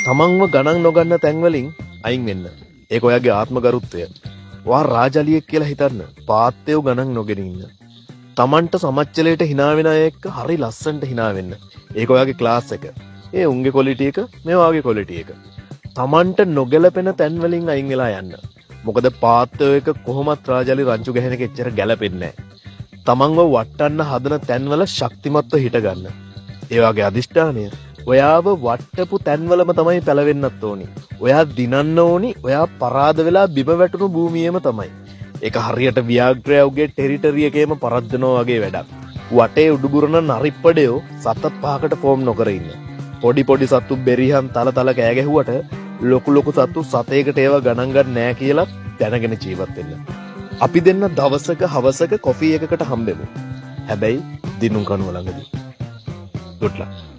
තමන්ව ගණන් නොගන්න තැන්වලින් අයින් වෙන්න. ඒක ඔයාගේ ආත්මගරුත්වය. ඔයා රාජලියෙක් කියලා හිතන්න. පාත්තේව ගණන් නොගෙන ඉන්න. තමන්ට සමච්චලයට hina වෙන අය එක්ක හරි ලස්සනට hina වෙන්න. ඒක ඔයාගේ ක්ලාස් එක. ඒ උන්ගේ ක්වොලිටි එක, මේ ඔයාගේ ක්වොලිටි එක. තමන්ට නොගැලපෙන තැන්වලින් අයින් වෙලා යන්න. මොකද පාත්තේව එක කොහොමත් රාජලි රංචු ගහන එක එච්චර ගැලපෙන්නේ නැහැ. තමන්ව වටන්න හදන තැන්වල ශක්තිමත්ව හිට ගන්න. ඒ වගේ අදිෂ්ඨානය ඔයාව වට්ටපු තැන්වලම තමයි පැලවෙන්නත් ඕනි. ඔයා දිනන්න ඕනි ඔයා පරාද වෙලා බිම වැටුණු භූමියේම තමයි. ඒක හරියට ව්‍යාග්‍රයවගේ ටෙරිටරි එකේම පරද්දනවා වගේ වැඩක්. වටේ උඩුබුරන නරිප්පඩයෝ සතත් පහකට ෆෝම් නොකර ඉන්න. පොඩි පොඩි සත්තු බෙරිහන් තල තල කෑ ගැහුවට ලොකු ලොකු සත්තු සතේකට ඒව ගණන් ගන්න නෑ කියලා දැනගෙන ජීවත් වෙන්න. අපි දෙන්න දවසක හවසක කොෆි එකකට හම්බෙමු. හැබැයි දිනුම් කනුව ළඟදී. good luck.